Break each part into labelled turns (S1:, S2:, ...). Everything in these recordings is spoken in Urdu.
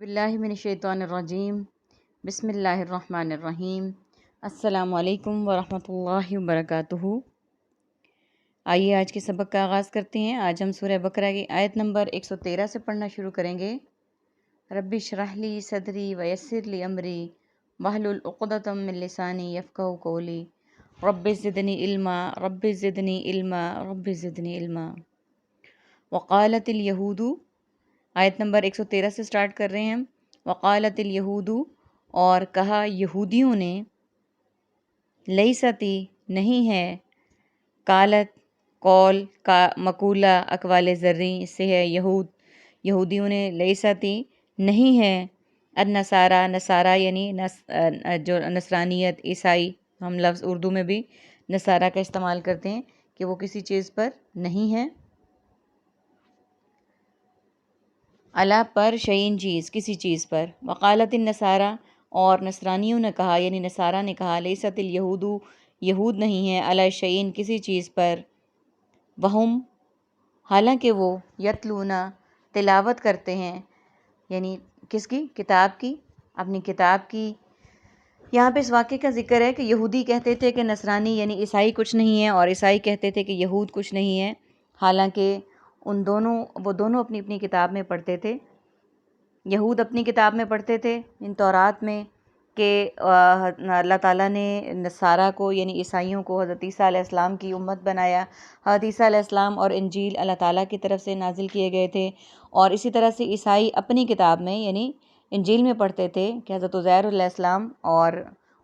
S1: باللہ من الشیطان الرجیم بسم اللہ الرحمن الرحیم السلام علیکم ورحمۃ اللہ وبرکاتہ۔ آئیے آج کے سبق کا آغاز کرتے ہیں۔ آج ہم سورہ بقرہ کی آیت نمبر 113 سے پڑھنا شروع کریں گے۔ رب اشرح لی صدری ویسر لی امری واحلل عقدۃ من لسانی یفقہوا قولی رب زدنی علما رب زدنی علما رب زدنی علما۔ وقالت الیہود، آیت نمبر 113 سے سٹارٹ کر رہے ہیں ہم۔ وقالت الیہود، اور کہا یہودیوں نے، لیستی نہیں ہے، قالت قول کا مقولہ اقوال زرعی اس سے ہے یہود، یہودیوں نے لیستی نہیں ہے، النصارہ نصارہ یعنی جو نصرانیت عیسائی، ہم لفظ اردو میں بھی نصارہ کا استعمال کرتے ہیں کہ وہ کسی چیز پر نہیں ہے، علا پر شعین چیز کسی چیز پر۔ وقالت النصارہ، اور نصرانیوں نے کہا یعنی نصارہ نے کہا، لیست الیہود یہود نہیں ہے، علی شعین کسی چیز پر، وہم حالانکہ وہ یتلون تلاوت کرتے ہیں، یعنی کس کی؟ کتاب کی، اپنی کتاب کی۔ یہاں پہ اس واقعے کا ذکر ہے کہ یہودی کہتے تھے کہ نصرانی یعنی عیسائی کچھ نہیں ہے، اور عیسائی کہتے تھے کہ یہود کچھ نہیں ہے، حالانکہ وہ دونوں اپنی اپنی کتاب میں پڑھتے تھے۔ یہود اپنی کتاب میں پڑھتے تھے ان تورات میں کہ اللہ تعالیٰ نے نصارہ کو یعنی عیسائیوں کو حضرت عیسیٰ علیہ السلام کی امت بنایا۔ حضرت عیسیٰ علیہ السلام اور انجیل اللہ تعالیٰ کی طرف سے نازل کیے گئے تھے، اور اسی طرح سے عیسائی اپنی کتاب میں یعنی انجیل میں پڑھتے تھے کہ حضرت عزیر علیہ السلام اور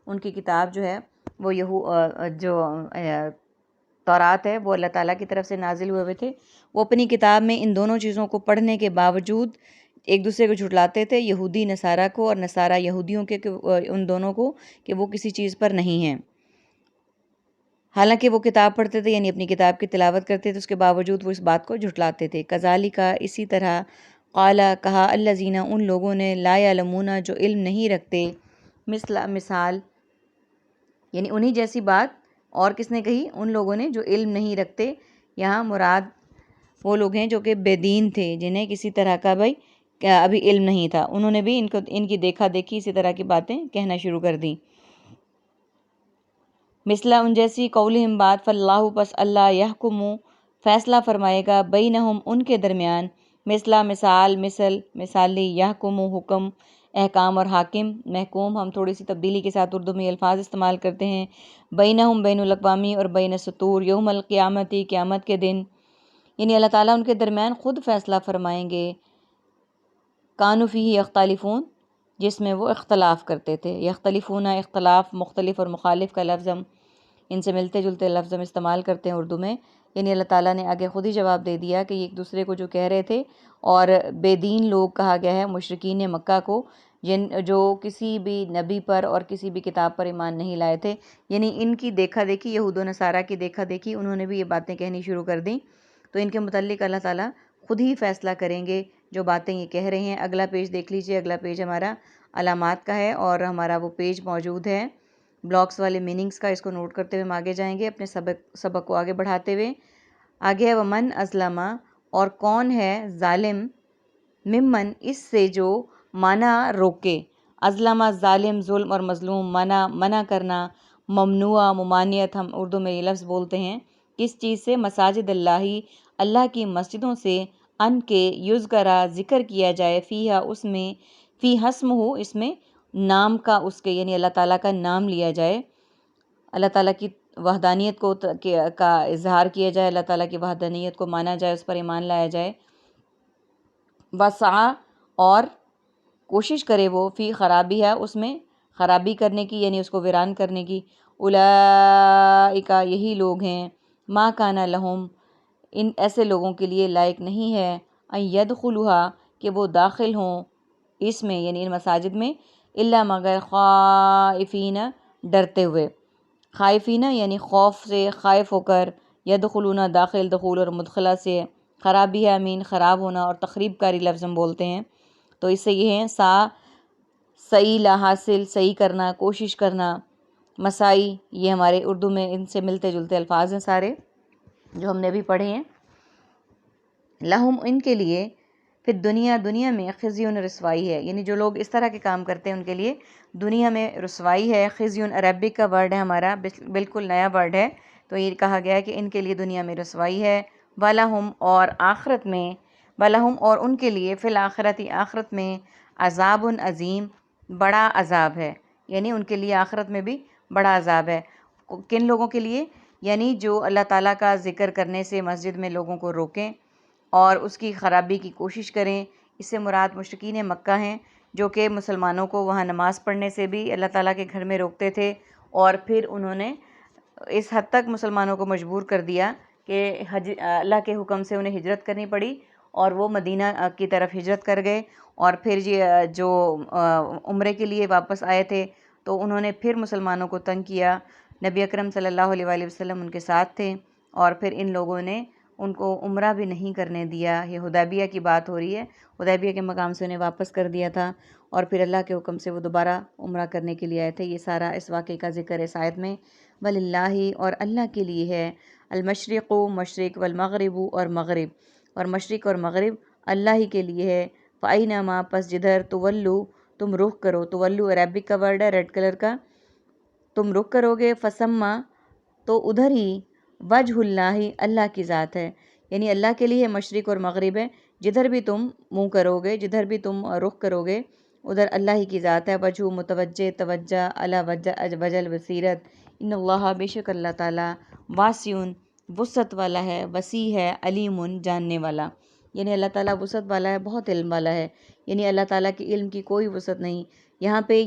S1: ان کی کتاب جو ہے وہ جو تورات ہے وہ اللہ تعالیٰ کی طرف سے نازل ہوئے تھے۔ وہ اپنی کتاب میں ان دونوں چیزوں کو پڑھنے کے باوجود ایک دوسرے کو جھٹلاتے تھے، یہودی نصارہ کو اور نصارہ یہودیوں کے ان دونوں کو، کہ وہ کسی چیز پر نہیں ہیں، حالانکہ وہ کتاب پڑھتے تھے یعنی اپنی کتاب کی تلاوت کرتے تھے، اس کے باوجود وہ اس بات کو جھٹلاتے تھے۔ کذالک اسی طرح، قال کہا، الذین ان لوگوں نے، لا یعلمون جو علم نہیں رکھتے، مثال یعنی انہی جیسی بات اور کس نے کہی؟ ان لوگوں نے جو علم نہیں رکھتے۔ یہاں مراد وہ لوگ ہیں جو کہ بے دین تھے، جنہیں کسی طرح کا ابھی علم نہیں تھا، انہوں نے بھی ان کی دیکھا دیکھی اسی طرح کی باتیں کہنا شروع کر دیں۔ مثلا ان جیسی، قولہم بات، فاللہ پس اللہ، یحکم فیصلہ فرمائے گا، بینہم ان کے درمیان، مثلا مثالی، یحکم حکم، احکام اور حاکم محکوم، ہم تھوڑی سی تبدیلی کے ساتھ اردو میں یہ الفاظ استعمال کرتے ہیں، بینہم بین الاقوامی اور بین السطور، یوم القیامتی قیامت کے دن، یعنی اللہ تعالیٰ ان کے درمیان خود فیصلہ فرمائیں گے، کانوا فیہ یختلفون، جس میں وہ اختلاف کرتے تھے۔ یختلفون اختلاف، مختلف اور مخالف کا لفظ ہم ان سے ملتے جلتے لفظ ہم استعمال کرتے ہیں اردو میں، یعنی اللہ تعالیٰ نے آگے خود ہی جواب دے دیا کہ یہ ایک دوسرے کو جو کہہ رہے تھے، اور بے دین لوگ کہا گیا ہے مشرکین مکہ کو، جو کسی بھی نبی پر اور کسی بھی کتاب پر ایمان نہیں لائے تھے، یعنی ان کی دیکھا دیکھی، یہود و نصارہ کی دیکھا دیکھی انہوں نے بھی یہ باتیں کہنی شروع کر دیں، تو ان کے متعلق اللہ تعالیٰ خود ہی فیصلہ کریں گے جو باتیں یہ کہہ رہے ہیں۔ اگلا پیج دیکھ لیجئے، اگلا پیج ہمارا علامات کا ہے، اور ہمارا وہ پیج موجود ہے بلاکس والے میننگز کا، اس کو نوٹ کرتے ہوئے ہم آگے جائیں گے اپنے سبق کو آگے بڑھاتے ہوئے۔ آگے ہے ومن ازلم، اور کون ہے ظالم، ممن اس سے جو منع روکے، ازلم ظالم، ظلم اور مظلوم، منع کرنا، ممنوع ممانعت، ہم اردو میں یہ لفظ بولتے ہیں، کس چیز سے؟ مساجد اللہ کی مسجدوں سے، ان کے یذکرا ذکر کیا جائے، فیہا اس میں، فی اسمہ اس میں نام کا اس کے، یعنی اللہ تعالیٰ کا نام لیا جائے، اللہ تعالیٰ کی وحدانیت کا اظہار کیا جائے، اللہ تعالیٰ کی وحدانیت کو مانا جائے، اس پر ایمان لایا جائے، وسعی اور کوشش کرے وہ، فی خرابیہا اس میں خرابی کرنے کی، یعنی اس کو ویران کرنے کی، اولئک یہی لوگ ہیں، ما کان لہم ان ایسے لوگوں کے لیے لائق نہیں ہے، ان یدخلوہا کہ وہ داخل ہوں اس میں یعنی ان مساجد میں، الا مگر خائفین ڈرتے ہوئے، خائفین یعنی خوف سے، خائف ہو کر، یدخلون داخل، دخول اور مدخلہ سے، خرابی ہے امین خراب ہونا، اور تخریب کاری لفظ ہم بولتے ہیں، تو اس سے یہ ہیں صحیح لا حاصل، صحیح کرنا، کوشش کرنا، مسائی، یہ ہمارے اردو میں ان سے ملتے جلتے الفاظ ہیں سارے جو ہم نے بھی پڑھے ہیں۔ لہم ان کے لیے، پھر دنیا میں خزی رسوائی ہے، یعنی جو لوگ اس طرح کے کام کرتے ہیں ان کے لیے دنیا میں رسوائی ہے۔ خزی عربک کا ورڈ ہے ہمارا، بالکل نیا ورڈ ہے، تو یہ کہا گیا ہے کہ ان کے لیے دنیا میں رسوائی ہے۔ وَلَهُمْ اور آخرت میں، وَلَهُمْ اور ان کے لیے فی الآخرتی آخرت میں عذاب عظیم بڑا عذاب ہے، یعنی ان کے لیے آخرت میں بھی بڑا عذاب ہے۔ کن لوگوں کے لیے؟ یعنی جو اللہ تعالیٰ کا ذکر کرنے سے مسجد میں لوگوں کو روکیں اور اس کی خرابی کی کوشش کریں۔ اس سے مراد مشرکین مکہ ہیں جو کہ مسلمانوں کو وہاں نماز پڑھنے سے بھی اللہ تعالیٰ کے گھر میں روکتے تھے، اور پھر انہوں نے اس حد تک مسلمانوں کو مجبور کر دیا کہ اللہ کے حکم سے انہیں ہجرت کرنی پڑی اور وہ مدینہ کی طرف ہجرت کر گئے، اور پھر جو عمرے کے لیے واپس آئے تھے تو انہوں نے پھر مسلمانوں کو تنگ کیا۔ نبی اکرم صلی اللہ علیہ وآلہ وسلم ان کے ساتھ تھے، اور پھر ان لوگوں نے ان کو عمرہ بھی نہیں کرنے دیا۔ یہ حدیبیہ کی بات ہو رہی ہے، حدیبیہ کے مقام سے انہیں واپس کر دیا تھا، اور پھر اللہ کے حکم سے وہ دوبارہ عمرہ کرنے کے لیے آئے تھے۔ یہ سارا اس واقعے کا ذکر ہے اس آیت میں۔ وَلِلَّهِ اور اللہ کے لیے ہے، المشرق مشرق، والمغرب اور مغرب، اور مشرق اور مغرب اللہ ہی کے لیے ہے۔ فَأَيْنَمَا پس جدھر تولو تم رخ کرو، تولو عربک کا ورڈ ہے ریڈ کلر کا، تم رخ کرو گے، فسما تو ادھر ہی، وجہ اللہ اللہ کی ذات ہے، یعنی اللہ کے لیے مشرق اور مغرب ہے، جدھر بھی تم منہ کرو گے، جدھر بھی تم رخ کرو گے ادھر اللہ ہی کی ذات ہے۔ وجہ متوجہ، توجہ، علی وجہ البصیرت، ان اللہ بے شک اللہ تعالیٰ واسع وسعت والا ہے، وسیع ہے، علیم جاننے والا، یعنی اللہ تعالیٰ وسعت والا ہے، بہت علم والا ہے، یعنی اللہ تعالیٰ کے علم کی کوئی وسعت نہیں۔ یہاں پہ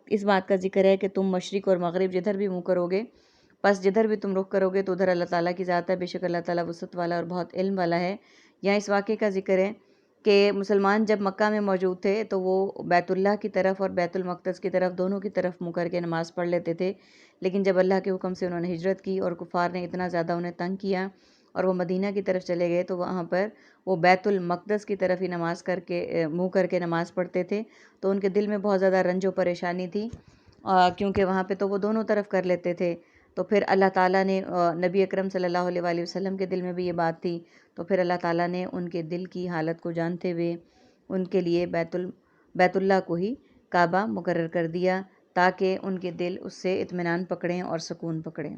S1: اس بات کا ذکر ہے کہ تم مشرق اور مغرب جدھر بھی منہ کرو گے، بس جدھر بھی تم رخ کرو گے تو ادھر اللہ تعالیٰ کی ذات ہے، بے شک اللہ تعالیٰ وسعت والا اور بہت علم والا ہے۔ یہاں اس واقعے کا ذکر ہے کہ مسلمان جب مکہ میں موجود تھے تو وہ بیت اللہ کی طرف اور بیت المقدس کی طرف دونوں کی طرف منہ کر کے نماز پڑھ لیتے تھے، لیکن جب اللہ کے حکم سے انہوں نے ہجرت کی اور کفار نے اتنا زیادہ انہیں تنگ کیا اور وہ مدینہ کی طرف چلے گئے تو وہاں پر وہ بیت المقدس کی طرف ہی نماز کر کے منہ کر کے نماز پڑھتے تھے، تو ان کے دل میں بہت زیادہ رنج و پریشانی تھی، کیونکہ وہاں پہ تو وہ دونوں طرف کر لیتے تھے۔ تو پھر اللہ تعالیٰ نے نبی اکرم صلی اللہ علیہ وآلہ وسلم کے دل میں بھی یہ بات تھی، تو پھر اللہ تعالیٰ نے ان کے دل کی حالت کو جانتے ہوئے ان کے لیے بیت اللہ کو ہی کعبہ مقرر کر دیا تاکہ ان کے دل اس سے اطمینان پکڑیں اور سکون پکڑیں۔